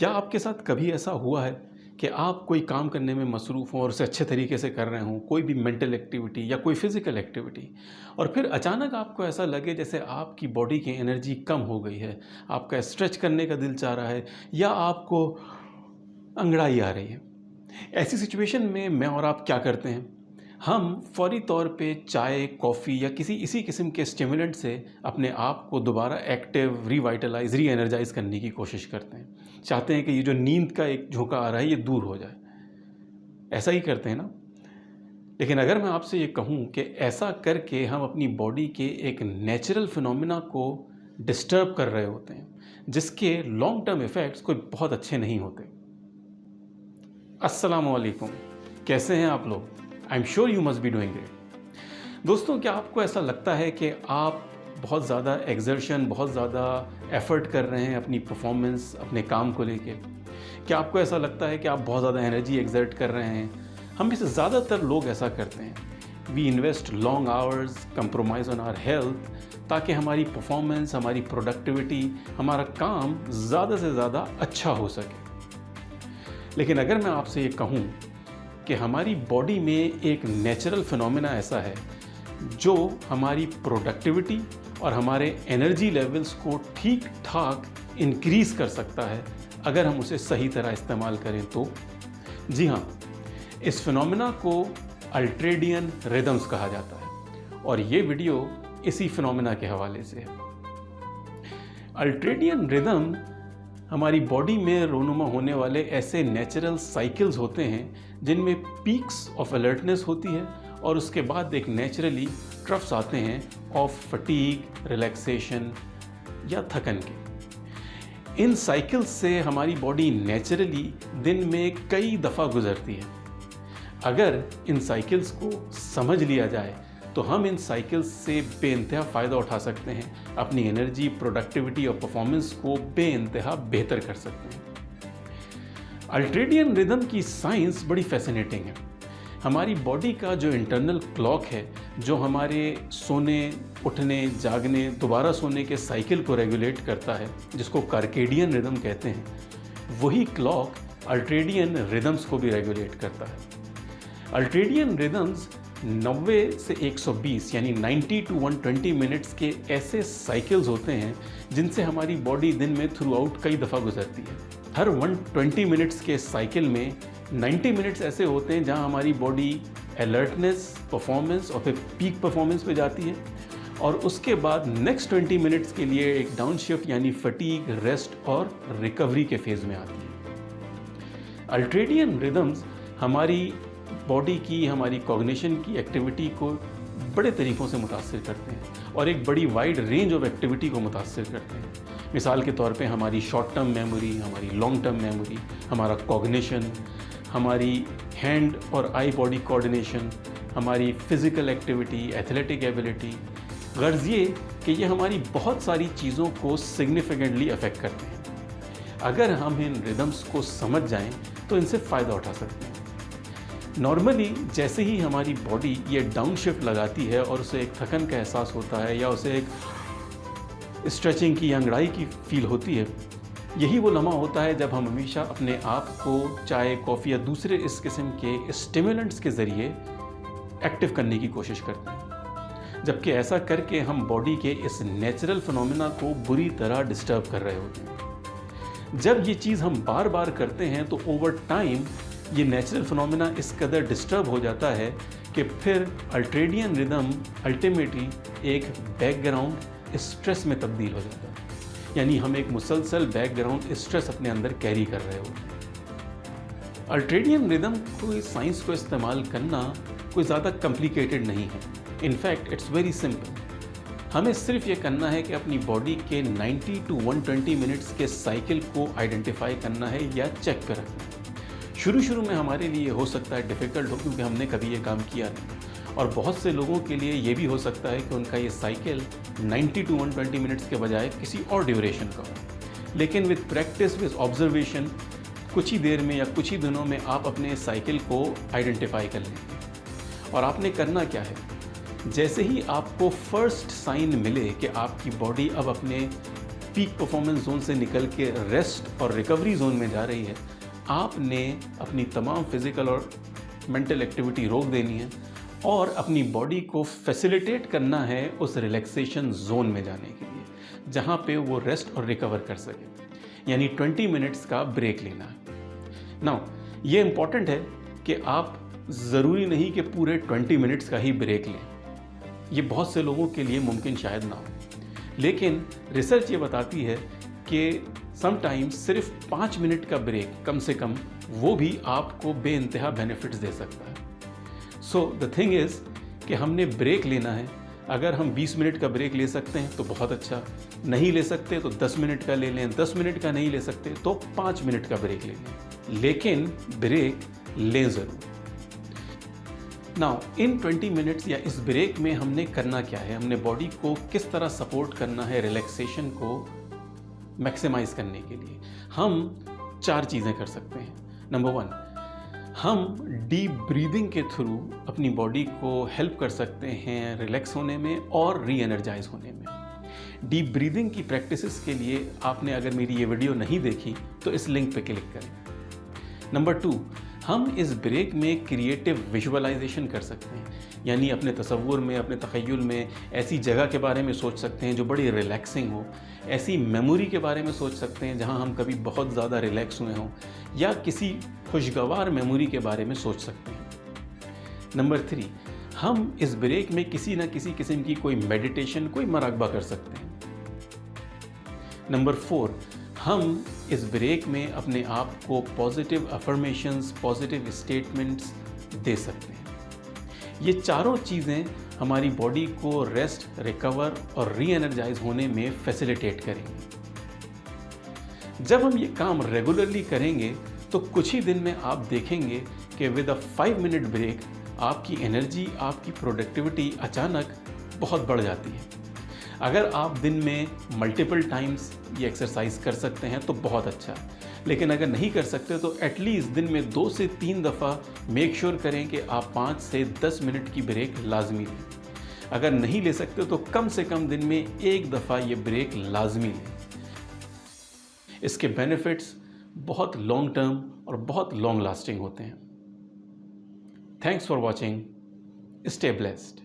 क्या आपके साथ कभी ऐसा हुआ है कि आप कोई काम करने में मसरूफ़ हों और उसे अच्छे तरीके से कर रहे हों, कोई भी मेंटल एक्टिविटी या कोई फिज़िकल एक्टिविटी, और फिर अचानक आपको ऐसा लगे जैसे आपकी बॉडी की एनर्जी कम हो गई है, आपका स्ट्रेच करने का दिल चाह रहा है या आपको अंगड़ाई आ रही है। ऐसी सिचुएशन में मैं और आप क्या करते हैं? हम फौरी तौर पे चाय, कॉफ़ी या किसी इसी किस्म के स्टिमुलेंट से अपने आप को दोबारा एक्टिव, रिवाइटलाइज़, री एनर्जाइज़ करने की कोशिश करते हैं। चाहते हैं कि ये जो नींद का एक झोंका आ रहा है, ये दूर हो जाए। ऐसा ही करते हैं ना? लेकिन अगर मैं आपसे ये कहूँ कि ऐसा करके हम अपनी बॉडी के एक नेचुरल फिनोमेना को डिस्टर्ब कर रहे होते हैं, जिसके लॉन्ग टर्म इफ़ेक्ट्स कोई बहुत अच्छे नहीं होते। अस्सलामुअलैकुम, कैसे हैं आप लोग? I am sure you must be doing great. दोस्तों, क्या आपको ऐसा लगता है कि आप बहुत ज़्यादा एक्सर्शन, बहुत ज़्यादा एफर्ट कर रहे हैं अपनी परफॉर्मेंस, अपने काम को लेके? क्या आपको ऐसा लगता है कि आप बहुत ज़्यादा एनर्जी एक्सर्ट कर रहे हैं? हम में से ज़्यादातर लोग ऐसा करते हैं। We invest long hours, compromise on our health, ताकि हमारी परफॉर्मेंस, हमारी प्रोडक्टिविटी, हमारा काम ज़्यादा से ज़्यादा अच्छा हो सके। लेकिन अगर मैं आपसे ये कहूँ कि हमारी बॉडी में एक नेचुरल फिनोमेना ऐसा है जो हमारी प्रोडक्टिविटी और हमारे एनर्जी लेवल्स को ठीक ठाक इंक्रीज़ कर सकता है अगर हम उसे सही तरह इस्तेमाल करें तो। जी हाँ, इस फिनोमेना को अल्ट्रेडियन रिदम्स कहा जाता है और ये वीडियो इसी फिनोमेना के हवाले से है। अल्ट्रेडियन रिदम हमारी बॉडी में रोनुमा होने वाले ऐसे नेचुरल साइकिल्स होते हैं जिनमें पीक्स ऑफ अलर्टनेस होती है और उसके बाद एक नेचुरली ट्रफ्स आते हैं ऑफ फटीग, रिलैक्सेशन या थकन के। इन साइकिल्स से हमारी बॉडी नेचुरली दिन में कई दफ़ा गुजरती है। अगर इन साइकिल्स को समझ लिया जाए तो हम इन साइकिल्स से बेइंतहा फ़ायदा उठा सकते हैं, अपनी एनर्जी, प्रोडक्टिविटी और परफॉर्मेंस को बेइंतहा बेहतर कर सकते हैं। अल्ट्रेडियन रिदम की साइंस बड़ी फैसिनेटिंग है। हमारी बॉडी का जो इंटरनल क्लॉक है, जो हमारे सोने, उठने, जागने, दोबारा सोने के साइकिल को रेगुलेट करता है, जिसको कार्केडियन रिदम कहते हैं, वही क्लॉक अल्ट्रेडियन रिदम्स को भी रेगुलेट करता है। अल्ट्रेडियन रिदम्स 90 से 120 यानी 90 टू 120 मिनट्स के ऐसे साइकिल्स होते हैं जिनसे हमारी बॉडी दिन में थ्रू आउट कई दफ़ा गुजरती है। हर 120 मिनट्स के साइकिल में 90 मिनट्स ऐसे होते हैं जहां हमारी बॉडी अलर्टनेस, परफॉर्मेंस और फिर पीक परफॉर्मेंस पे जाती है और उसके बाद नेक्स्ट 20 मिनट्स के लिए एक डाउन शिफ्ट यानी फटीग, रेस्ट और रिकवरी के फेज़ में आती है। अल्ट्रेडियन रिदम्स हमारी बॉडी की, हमारी कॉग्निशन की एक्टिविटी को बड़े तरीक़ों से मुतासिर करते हैं और एक बड़ी वाइड रेंज ऑफ एक्टिविटी को मुतासिर करते हैं। मिसाल के तौर पे हमारी शॉर्ट टर्म मेमोरी, हमारी लॉन्ग टर्म मेमोरी, हमारा कॉग्निशन, हमारी हैंड और आई बॉडी कोऑर्डिनेशन, हमारी physical activity, athletic ability. Girls ये कि ये हमारी बहुत सारी चीज़ों को सिग्निफिकेंटली अफेक्ट करते हैं। अगर हम इन रिदम्स को समझ जाएं तो इनसे फ़ायदा उठा सकते हैं। नॉर्मली जैसे ही हमारी बॉडी ये डाउन शिफ्ट लगाती है और उसे एक थकन का एहसास होता है या उसे एक स्ट्रेचिंग की, अंगड़ाई की फील होती है, यही वो लम्हा होता है जब हम हमेशा अपने आप को चाय, कॉफ़ी या दूसरे इस किस्म के स्टिमुलेंट्स के ज़रिए एक्टिव करने की कोशिश करते हैं, जबकि ऐसा करके हम बॉडी के इस नेचुरल फिनोमेना को बुरी तरह डिस्टर्ब कर रहे होते हैं। जब ये चीज़ हम बार बार करते हैं तो ओवर टाइम ये नेचुरल फिनोमेना इस कदर डिस्टर्ब हो जाता है कि फिर अल्ट्रेडियन रिदम अल्टीमेटली एक बैकग्राउंड स्ट्रेस में तब्दील हो जाता है, यानी हम एक मुसलसल बैकग्राउंड स्ट्रेस अपने अंदर कैरी कर रहे होते हैं। अल्ट्रेडियन रिदम को, साइंस को इस्तेमाल करना कोई ज़्यादा कॉम्प्लिकेटेड नहीं है। In fact it's very simple. हमें सिर्फ ये करना है कि अपनी बॉडी के 90 टू 120 मिनट्स के साइकिल को आइडेंटिफाई करना है या चेक कर रखना है। शुरू में हमारे लिए हो सकता है डिफ़िकल्ट हो क्योंकि हमने कभी ये काम किया नहीं, और बहुत से लोगों के लिए ये भी हो सकता है कि उनका ये साइकिल 90 टू 120 मिनट्स के बजाय किसी और ड्यूरेशन का हो। लेकिन विद प्रैक्टिस, विद ऑब्जर्वेशन, कुछ ही देर में या कुछ ही दिनों में आप अपने साइकिल को आइडेंटिफाई कर लेंगे। और आपने करना क्या है, जैसे ही आपको फर्स्ट साइन मिले कि आपकी बॉडी अब अपने पीक परफॉर्मेंस जोन से निकल के रेस्ट और रिकवरी जोन में जा रही है, आपने अपनी तमाम फिजिकल और मेंटल एक्टिविटी रोक देनी है और अपनी बॉडी को फैसिलिटेट करना है उस रिलैक्सेशन जोन में जाने के लिए, जहाँ पे वो रेस्ट और रिकवर कर सके, यानी 20 मिनट्स का ब्रेक लेना है। नाउ ये इम्पॉर्टेंट है कि आप ज़रूरी नहीं कि पूरे 20 मिनट्स का ही ब्रेक लें, ये बहुत से लोगों के लिए मुमकिन शायद ना हो, लेकिन रिसर्च ये बताती है कि समटाइम्स सिर्फ 5 मिनट का ब्रेक कम से कम वो भी आपको बेइंतहा बेनिफिट्स दे सकता है। सो द थिंग इज़ कि हमने ब्रेक लेना है। अगर हम 20 मिनट का ब्रेक ले सकते हैं तो बहुत अच्छा, नहीं ले सकते तो 10 मिनट का ले लें, 10 मिनट का नहीं ले सकते तो 5 मिनट का ब्रेक ले लें, लेकिन ब्रेक लें ज़रूर। नाउ इन 20 मिनट्स या इस ब्रेक में हमने करना क्या है, हमने बॉडी को किस तरह सपोर्ट करना है रिलैक्सेशन को मैक्सिमाइज करने के लिए। हम 4 चीज़ें कर सकते हैं। नंबर 1, हम डीप ब्रीदिंग के थ्रू अपनी बॉडी को हेल्प कर सकते हैं रिलैक्स होने में और री एनर्जाइज होने में। डीप ब्रीदिंग की प्रैक्टिसेस के लिए आपने अगर मेरी ये वीडियो नहीं देखी तो इस लिंक पे क्लिक करें। नंबर 2, हम इस ब्रेक में क्रिएटिव विजुअलाइजेशन कर सकते हैं, यानी अपने तसव्वुर में, अपने तख़य्युल में ऐसी जगह के बारे में सोच सकते हैं जो बड़ी रिलैक्सिंग हो, ऐसी मेमोरी के बारे में सोच सकते हैं जहां हम कभी बहुत ज़्यादा रिलैक्स हुए हों, या किसी खुशगवार मेमोरी के बारे में सोच सकते हैं। नंबर 3, हम इस ब्रेक में किसी न किसी किस्म की कोई मेडिटेशन, कोई मराक़बा कर सकते हैं। नंबर 4, हम इस ब्रेक में अपने आप को पॉजिटिव अफर्मेशंस, पॉजिटिव स्टेटमेंट्स दे सकते हैं। ये चारों चीज़ें हमारी बॉडी को रेस्ट, रिकवर और री एनर्जाइज होने में फैसिलिटेट करेंगी। जब हम ये काम रेगुलरली करेंगे तो कुछ ही दिन में आप देखेंगे कि विद अ 5 मिनट ब्रेक आपकी एनर्जी, आपकी प्रोडक्टिविटी अचानक बहुत बढ़ जाती है। अगर आप दिन में मल्टीपल टाइम्स ये एक्सरसाइज कर सकते हैं तो बहुत अच्छा, लेकिन अगर नहीं कर सकते तो एटलीस्ट दिन में 2 से 3 दफ़ा मेक श्योर करें कि आप 5 से 10 मिनट की ब्रेक लाजमी लें। अगर नहीं ले सकते तो कम से कम दिन में 1 दफ़ा ये ब्रेक लाजमी लें। इसके बेनिफिट्स बहुत लॉन्ग टर्म और बहुत लॉन्ग लास्टिंग होते हैं। Thanks for watching. Stay blessed.